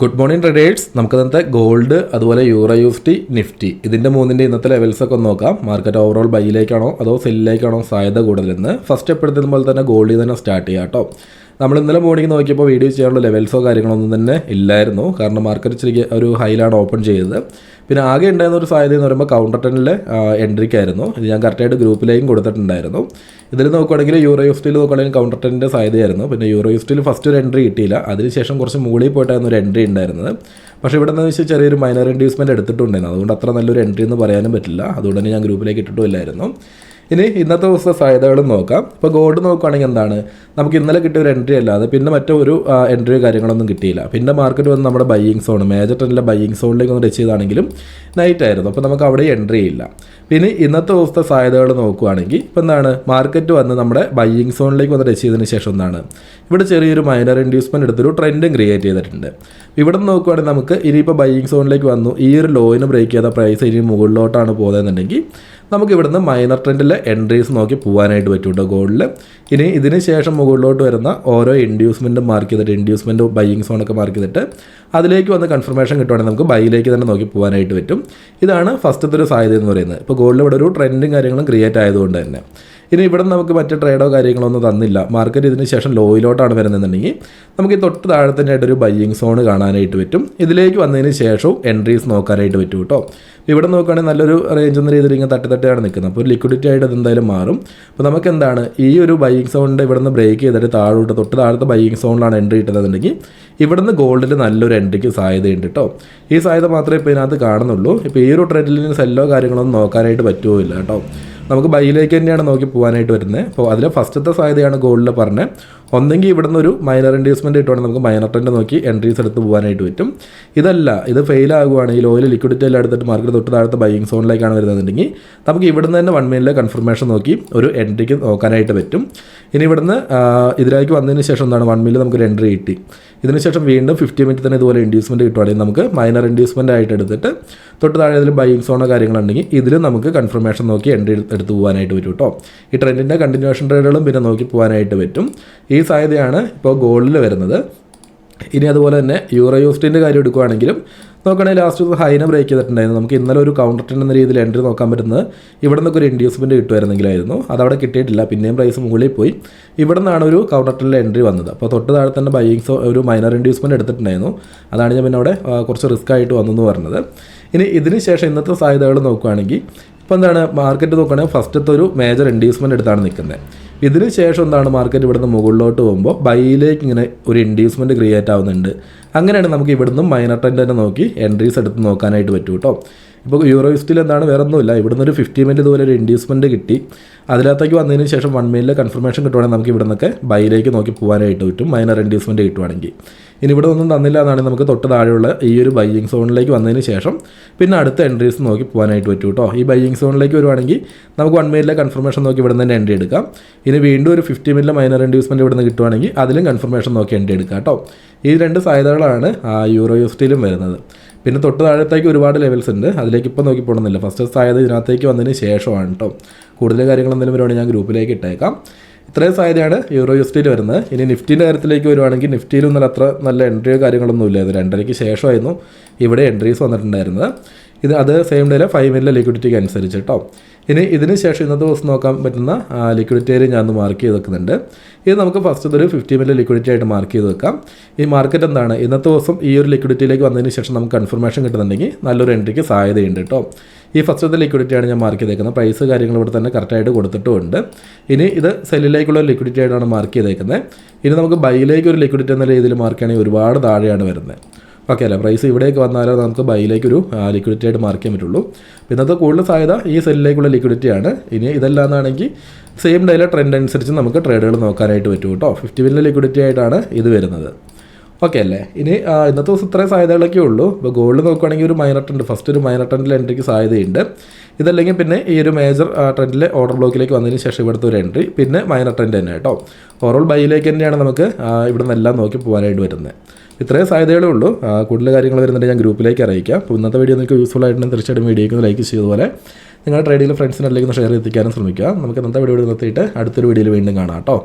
Good morning traders. നമുക്ക് ഇന്നത്തെ gold അതുപോലെ യൂറോ യുഎസ്ഡി നിഫ്റ്റി ഇതിൻ്റെ മൂന്നിൻ്റെ ഇന്നത്തെ ലെവൽസൊക്കെ ഒന്ന് നോക്കാം. മാർക്കറ്റ് ഓവറോൾ ബൈയിലേക്കാണോ അതോ സെല്ലിലേക്കാണോ സാധ്യത കൂടുതലെന്ന് ഫസ്റ്റ് എപ്പോഴത്തേതും പോലെ തന്നെ ഗോൾഡിൽ തന്നെ സ്റ്റാർട്ട് ചെയ്യാം കേട്ടോ. നമ്മൾ ഇന്നലെ മോർണിംഗ് നോക്കിയപ്പോൾ വീഡിയോ ചെയ്യാനുള്ള ലെവൽസോ കാര്യങ്ങളൊന്നും തന്നെ ഇല്ലായിരുന്നു. കാരണം മാർക്കറ്റ് ഇച്ചിരി ഒരു ഹൈലാണ് ഓപ്പൺ ചെയ്തത്. പിന്നെ ആകെ ഉണ്ടായിരുന്ന ഒരു സാധ്യത എന്ന് പറയുമ്പോൾ കൗണ്ടർ ടെന്നിലെ എൻട്രിക്കായിരുന്നു. ഇത് ഞാൻ കറക്റ്റായിട്ട് ഗ്രൂപ്പിലേക്കും കൊടുത്തിട്ടുണ്ടായിരുന്നു. ഇതിൽ നോക്കുകയാണെങ്കിൽ യൂറോ യുഎസ്ഡിയിൽ നോക്കുകയാണെങ്കിൽ കൗണ്ടർ ടെന്നിൻ്റെ സാധ്യതയായിരുന്നു. പിന്നെ യൂറോ യുഎസ്ഡിയിൽ ഫസ്റ്റ് ഒരു എൻട്രി കിട്ടിയില്ല. അതിനുശേഷം കുറച്ച് മുകളിൽ പോയിട്ടായിരുന്നു ഒരു എൻട്രി ഉണ്ടായിരുന്നത്. പക്ഷേ ഇവിടെ നിന്ന് വെച്ചാൽ ചെറിയൊരു മൈനർ ഇൻഡ്യൂസ്മെൻറ്റ് എടുത്തിട്ടുണ്ടായിരുന്നു. അതുകൊണ്ട് അത്ര നല്ലൊരു എൻട്രി എന്ന് പറയാനും പറ്റില്ല. അതുകൊണ്ട് തന്നെ ഞാൻ ഗ്രൂപ്പിലേക്ക് ഇട്ടിട്ടുമില്ലായിരുന്നു. ഇനി ഇന്നത്തെ ദിവസത്തെ സാധ്യതകളും നോക്കാം. ഇപ്പോൾ ഗോൾഡ് നോക്കുകയാണെങ്കിൽ എന്താണ്, നമുക്ക് ഇന്നലെ കിട്ടിയ ഒരു എൻട്രി അല്ലാതെ പിന്നെ മറ്റൊരു എൻട്രി കാര്യങ്ങളൊന്നും കിട്ടിയില്ല. പിന്നെ മാർക്കറ്റ് വന്ന് നമ്മുടെ ബയ്യിങ് സോൺ മേജർ ട്രെൻഡിലെ ബയ്യിങ് സോണിലേക്ക് ഒന്ന് ടച്ച് ചെയ്താണെങ്കിലും നൈറ്റ് ആയിരുന്നു. അപ്പോൾ നമുക്ക് അവിടെ എൻട്രി ഇല്ല. പിന്നെ ഇന്നത്തെ ദിവസത്തെ സാധ്യതകൾ നോക്കുകയാണെങ്കിൽ ഇപ്പോൾ എന്താണ്, മാർക്കറ്റ് വന്ന് നമ്മുടെ ബയ്യിങ് സോണിലേക്ക് വന്ന് ടച്ച് ചെയ്തതിന് ശേഷം എന്താണ്, ഇവിടെ ചെറിയൊരു മൈനർ ഇൻഡ്യൂസ്മെൻറ്റ് എടുത്തൊരു ട്രെൻഡും ക്രിയേറ്റ് ചെയ്തിട്ടുണ്ട്. ഇവിടെ നിന്ന് നോക്കുകയാണെങ്കിൽ നമുക്ക് ഇനിയിപ്പോൾ ബയ്യിങ് സോണിലേക്ക് വന്നു, ഈ ഒരു ലോയിന് ബ്രേക്ക് ചെയ്ത പ്രൈസ് ഇനി മുകളിലോട്ടാണ് പോകുന്നതെന്നുണ്ടെങ്കിൽ നമുക്ക് ഇവിടുന്ന് മൈനർ ട്രെൻഡിലെ എൻട്രീസ് നോക്കി പോകാനായിട്ട് പറ്റും ഗോൾഡിൽ. ഇനി ഇതിന് ശേഷം മുകളിലോട്ട് വരുന്ന ഓരോ ഇൻഡ്യൂസ്മെൻറ്റും മാർക്ക് ചെയ്തിട്ട് ഇൻഡ്യൂസ്മെൻറ്റ് ബയ്യിങ് സോണൊക്കെ മാർക്ക് ചെയ്തിട്ട് അതിലേക്ക് വന്ന് കൺഫർമേഷൻ കിട്ടുവാണെങ്കിൽ നമുക്ക് ബൈയിലേക്ക് തന്നെ നോക്കി പോകാനായിട്ട് പറ്റും. ഇതാണ് ഫസ്റ്റത്തെ ഒരു സാധ്യത എന്ന് പറയുന്നത്. ഇപ്പോൾ ഗോൾഡിൽ ഇവിടെ ഒരു ട്രെൻഡും കാര്യങ്ങളും ക്രിയേറ്റ് ആയതുകൊണ്ട് തന്നെ. ഇനി ഇവിടെ നമുക്ക് മറ്റ് ട്രേഡോ കാര്യങ്ങളോ ഒന്നും തന്നില്ല. മാർക്കറ്റ് ഇതിന് ശേഷം ലോയിലോട്ടാണ് വരുന്നതെന്നുണ്ടെങ്കിൽ നമുക്ക് ഈ തൊട്ട് താഴെ തന്നെ ആയിട്ടൊരു ബയ്യിങ് സോൺ കാണാനായിട്ട് പറ്റും. ഇതിലേക്ക് വന്നതിന് ശേഷവും എൻട്രീസ് നോക്കാനായിട്ട് പറ്റും കേട്ടോ. ഇവിടെ നോക്കുകയാണെങ്കിൽ നല്ലൊരു റേഞ്ച് എന്ന രീതിയിൽ ഇങ്ങനെ തട്ടിയാണ് നിൽക്കുന്നത്. അപ്പോൾ ഒരു ലിക്വിഡിറ്റി ആയിട്ട് അത് എന്തായാലും മാറും. അപ്പോൾ നമുക്ക് എന്താണ്, ഈ ഒരു ബയ്യിങ് സോണിൻ്റെ ഇവിടെ നിന്ന് ബ്രേക്ക് ചെയ്തിട്ട് താഴോട്ട് തൊട്ട് താഴത്തെ ബയ്യിങ് സോണിലാണ് എൻട്രി കിട്ടുന്നതെന്നുണ്ടെങ്കിൽ ഇവിടുന്ന് ഗോൾഡിൽ നല്ലൊരു എൻട്രിക്ക് സാധ്യതയുണ്ട് കേട്ടോ. ഈ സാധ്യത മാത്രമേ ഇപ്പോൾ ഇതിനകത്ത് കാണുന്നുള്ളൂ. ഇപ്പോൾ ഈ ഒരു ട്രെൻഡിൽ സെല്ലോ കാര്യങ്ങളൊന്നും നോക്കാനായിട്ട് പറ്റുമില്ല കേട്ടോ. നമുക്ക് ബൈയിലേക്ക് തന്നെയാണ് നോക്കി പോകാനായിട്ട് വരുന്നത്. അപ്പോൾ അതിലെ ഫസ്റ്റത്തെ സാധ്യതയാണ് ഗോൾഡിൽ പറഞ്ഞത്. ഒന്നെങ്കിൽ ഇവിടുന്ന് ഒരു മൈനർ ഇൻഡ്യൂസ്മെൻറ്റ് കിട്ടുവാണെങ്കിൽ നമുക്ക് മൈനർ ട്രെൻഡ് നോക്കി എൻട്രീസ് എടുത്ത് പോകാനായിട്ട് പറ്റും. ഇത് ഫെയിൽ ആകുവാണെങ്കിൽ ഓയിൽ ലിക്വിഡിറ്റി എല്ലാം എടുത്തിട്ട് മാർക്കറ്റ് തൊട്ട് താഴത്തെ ബയ്യിങ് സോണിലേക്കാണ് വരുന്നതെന്നുണ്ടെങ്കിൽ നമുക്ക് ഇവിടുന്ന് തന്നെ 1 മിനിറ്റിലെ കൺഫർമേഷൻ നോക്കി ഒരു എൻട്രിക്ക് നോക്കാനായിട്ട് പറ്റും. ഇനി ഇവിടുന്ന് ഇതിലേക്ക് വന്നതിന് ശേഷം എന്താണ് 1 മിനിറ്റിൽ നമുക്കൊരു എൻട്രി കിട്ടി. ഇതിനുശേഷം വീണ്ടും 50 മിനിറ്റ് തന്നെ ഇതുപോലെ ഇൻഡ്യൂസ്മെൻറ്റ് കിട്ടുവാണെങ്കിൽ നമുക്ക് മൈനർ ഇൻഡ്യൂസ്മെൻറ്റ് ആയിട്ട് എടുത്തിട്ട് തൊട്ട് താഴെ ഇതിൽ ബയ്യിങ് സോണോ കാര്യങ്ങളുണ്ടെങ്കിൽ ഇതിൽ നമുക്ക് കൺഫർമേഷൻ നോക്കി എൻട്രി എടുത്ത് പോകാനായിട്ട് പറ്റും കേട്ടോ. ഈ ട്രെൻഡിൻ്റെ കണ്ടിന്യൂഷൻ ട്രേഡുകളും പിന്നെ നോക്കി പോകാനായിട്ട് പറ്റും. ഈ സാധ്യതയാണ് ഇപ്പോൾ ഗോൾഡിൽ വരുന്നത്. ഇനി അതുപോലെ തന്നെ യൂറോ യുഎസ്ഡിൻ്റെ കാര്യം എടുക്കുകയാണെങ്കിലും നോക്കുകയാണെങ്കിൽ ലാസ്റ്റ് ദിവസം ഹൈനെ ബ്രേക്ക് ചെയ്തിട്ടുണ്ടായിരുന്നു. നമുക്ക് ഇന്നലെ ഒരു കൗണ്ടർ ട്രെൻഡ് എന്ന രീതിയിൽ എൻട്രി നോക്കാൻ പറ്റുന്നത് ഇവിടെ നിന്നൊക്കെ ഒരു ഇൻഡ്യൂസ്മെൻറ്റ് കിട്ടുമായിരുന്നെങ്കിലായിരുന്നു. അതവിടെ കിട്ടിയിട്ടില്ല. പിന്നെയും പ്രൈസ് മുകളിൽ പോയി. ഇവിടെ നിന്നാണ് ഒരു കൗണ്ടർ ട്രെൻഡിൽ എൻട്രി വന്നത്. അപ്പോൾ തൊട്ട് താഴെ തന്നെ ബയ്യിങ്സോ ഒരു മൈനർ ഇൻഡ്യൂസ്മെൻറ്റ് എടുത്തിട്ടുണ്ടായിരുന്നു. അതാണ് ഞാൻ പിന്നെ അവിടെ കുറച്ച് റിസ്ക് ആയിട്ട് വന്നെന്ന് പറഞ്ഞത്. ഇനി ഇതിന് ശേഷം ഇന്നത്തെ സാധ്യതകൾ നോക്കുകയാണെങ്കിൽ ഇപ്പോൾ എന്താണ്, മാർക്കറ്റ് നോക്കുകയാണെങ്കിൽ ഫസ്റ്റത്തെ ഒരു മേജർ ഇൻഡ്യൂസ്മെൻറ്റ് എടുത്താണ് നിൽക്കുന്നത്. ഇതിന് ശേഷം എന്താണ്, മാർക്കറ്റ് ഇവിടുന്ന് മുകളിലോട്ട് പോകുമ്പോൾ ബൈയിലേക്ക് ഇങ്ങനെ ഒരു ഇൻഡ്യൂസ്മെൻറ്റ് ക്രിയേറ്റ് ആവുന്നുണ്ട്. അങ്ങനെയാണ് നമുക്ക് ഇവിടുന്ന് മൈനർ ട്രെൻഡ് തന്നെ നോക്കി എൻട്രീസ് എടുത്ത് നോക്കാനായിട്ട് പറ്റും കേട്ടോ. ഇപ്പോൾ യൂറോ യുഎസ്ഡിയിൽ എന്താണ്, വേറെ ഒന്നുമില്ല, ഇവിടുന്ന് ഒരു 50 മിനിറ്റ് ഇതുപോലെ ഒരു ഇൻഡ്യൂസ്മെൻറ്റ് കിട്ടി. അതിനകത്തേക്ക് വന്നതിന് ശേഷം 1 മിനിറ്റിലെ കൺഫർമേഷൻ കിട്ടുവാണെങ്കിൽ നമുക്ക് ഇവിടെ നിന്നൊക്കെ ബൈയിലേക്ക് നോക്കി പോകാനായിട്ട് പറ്റും, മൈനർ ഇൻഡ്യൂസ്മെൻറ്റ് കിട്ടുവാണെങ്കിൽ. ഇനി ഇവിടെ ഒന്നും തന്നില്ല എന്നാണെങ്കിൽ നമുക്ക് തൊട്ട് താഴെയുള്ള ഈ ഒരു ബയ്യിങ് സോണിലേക്ക് വന്നതിന് ശേഷം പിന്നെ അടുത്ത എൻട്രീസ് നോക്കി പോകാനായിട്ട് പറ്റും കേട്ടോ. ഈ ബയ്യിങ് സോണിലേക്ക് വരുവാണെങ്കിൽ നമുക്ക് 1 മിനിറ്റിലെ കൺഫർമേഷൻ നോക്കി ഇവിടെ നിന്ന് തന്നെ എൻട്രി എടുക്കാം. ഇനി വീണ്ടും ഒരു 50 മിനിറ്റിലെ മൈനർ ഇൻഡ്യൂസ്മെൻറ്റ് ഇവിടെ നിന്ന് കിട്ടുവാണെങ്കിൽ അതിലും കൺഫർമേഷൻ നോക്കി എൻട്രി എടുക്കാം കേട്ടോ. ഈ 2 സാധ്യതകളാണ് യൂറോ യുഎസ്ഡിയിലും വരുന്നത്. പിന്നെ തൊട്ട് താഴത്തേക്ക് ഒരുപാട് ലെവൽസ് ഉണ്ട്. അതിലേക്ക് ഇപ്പോൾ നോക്കി പോകണമെന്നില്ല. ഫസ്റ്റ് സാധ്യത ഇതിനകത്തേക്ക് വന്നതിന് ശേഷമാണ് കേട്ടോ. കൂടുതൽ കാര്യങ്ങൾ എന്തെങ്കിലും വരുവാണെങ്കിൽ ഞാൻ ഗ്രൂപ്പിലേക്ക് ഇട്ടേക്കാം. ഇത്രയും സാധ്യതയാണ് യൂറോ യുഎസ്ഡിയിൽ വരുന്നത്. ഇനി നിഫ്റ്റിൻ്റെ കാര്യത്തിലേക്ക് വരുവാണെങ്കിൽ നിഫ്റ്റിയിലും അത്ര നല്ല എൻട്രിയോ കാര്യങ്ങളൊന്നും ഇല്ല. ഇത് 2:30 ശേഷമായിരുന്നു ഇവിടെ എൻട്രീസ് വന്നിട്ടുണ്ടായിരുന്നത്. അത് സെയിം ഡേയിലെ 5 മിനിറ്റിലെ ലിക്വിഡിറ്റിക്ക് അനുസരിച്ച് കേട്ടോ. ഇനി ഇതിന് ശേഷം ഇന്നത്തെ ദിവസം നോക്കാൻ പറ്റുന്ന ലിക്വിഡിറ്റി ഏരിയ ഞാൻ ഒന്ന് മാർക്ക് ചെയ്ത് വെക്കുന്നുണ്ട്. ഇത് നമുക്ക് ഫസ്റ്റ് ഒരു 50 മിനിറ്റ് ലിക്വിഡിറ്റി ആയിട്ട് മാർക്ക് ചെയ്ത് വെക്കാം. ഈ മാർക്കറ്റ് എന്താണ്, ഇന്നത്തെ ദിവസം ഈ ഒരു ലിക്വിഡിറ്റിയിലേക്ക് വന്നതിന് ശേഷം നമുക്ക് കൺഫർമേഷൻ കിട്ടുന്നുണ്ടെങ്കിൽ നല്ലൊരു എൻട്രിക്ക് സാധ്യതയുണ്ട് കേട്ടോ. ഈ ഫസ്റ്റത്തെ ലിക്വിഡിറ്റിയാണ് ഞാൻ മാർക്ക് ചെയ്തേക്കുന്നത്. പ്രൈസ് കാര്യങ്ങൾ ഇവിടെ തന്നെ കറക്റ്റായിട്ട് കൊടുത്തിട്ടുമുണ്ട്. ഇനി ഇത് സെല്ലിലേക്കുള്ള ലിക്വിഡിറ്റി ആയിട്ടാണ് മാർക്ക് ചെയ്തേക്കുന്നത്. ഇനി നമുക്ക് ബൈയിലേക്ക് ഒരു ലിക്വിഡിറ്റി എന്ന രീതിയിൽ മാർക്ക് ചെയ്യുകയാണെങ്കിൽ ഒരുപാട് താഴെയാണ് വരുന്നത്. ഓക്കെ അല്ലേ, പ്രൈസ് ഇവിടേക്ക് വന്നാലേ നമുക്ക് ബൈയിലേക്കൊരു ലിക്വിഡിറ്റി ആയിട്ട് മാർക്ക് ചെയ്യാൻ പറ്റുള്ളൂ. ഇന്നത്തെ കൂടുതൽ സാധ്യത ഈ സെല്ലിലേക്കുള്ള ലിക്വിഡിറ്റിയാണ്. ഇനി ഇതല്ലാന്നാണെങ്കിൽ സെയിം ഡേയിലെ ട്രെൻഡ് അനുസരിച്ച് നമുക്ക് ട്രേഡുകൾ നോക്കാനായിട്ട് പറ്റും കേട്ടോ. 50 മിനിറ്റ് ലിക്വിഡിറ്റി ആയിട്ടാണ് ഇത് വരുന്നത്. ഓക്കെ അല്ലേ. ഇനി ഇന്നത്തെ ദിവസം ഇത്രയും സാധ്യതകളൊക്കെ ഉള്ളൂ. ഇപ്പോൾ ഗോൾഡ് നോക്കുകയാണെങ്കിൽ ഒരു മൈനർ ട്രെൻഡ്, ഫസ്റ്റ് ഒരു മൈനർ ട്രെൻഡിൽ എൻട്രിക്ക് സാധ്യതയുണ്ട്. ഇതല്ലെങ്കിൽ പിന്നെ ഈ ഒരു മേജർ ട്രെൻഡിലെ ഓർഡർ ബ്ലോക്കിലേക്ക് വന്നതിന് ശേഷം ഇവിടുത്തെ ഒരു എൻട്രി, പിന്നെ മൈനർ ട്രെൻഡ് തന്നെ കേട്ടോ. ഓവറോൾ ബൈയിലേക്ക് തന്നെയാണ് നമുക്ക് ഇവിടെ നിന്നെല്ലാം നോക്കി പോകാനായിട്ട് വരുന്നത്. ഇത്രയും സാധ്യതകളേ ഉള്ളൂ. കൂടുതൽ കാര്യങ്ങൾ വരുന്നുണ്ട് ഞാൻ ഗ്രൂപ്പിലേക്ക് അറിയിക്കാം. അപ്പോൾ ഇന്നത്തെ വീഡിയോ നിങ്ങൾക്ക് യൂസ്ഫുൾ ആയിട്ടുണ്ടെങ്കിൽ തീർച്ചയായിട്ടും വീഡിയോയ്ക്ക് ലൈക്ക് ചെയ്തതുപോലെ നിങ്ങളുടെ ട്രേഡിലെ ഫ്രണ്ട്സിനെ അല്ലെങ്കിൽ ഷെയർ എത്തിക്കാനും ശ്രമിക്കുക. നമുക്ക് ഇന്നത്തെ വീഡിയോ നിർത്തിയിട്ട് അടുത്തൊരു വീഡിയോയിൽ വീണ്ടും കാണാം കേട്ടോ.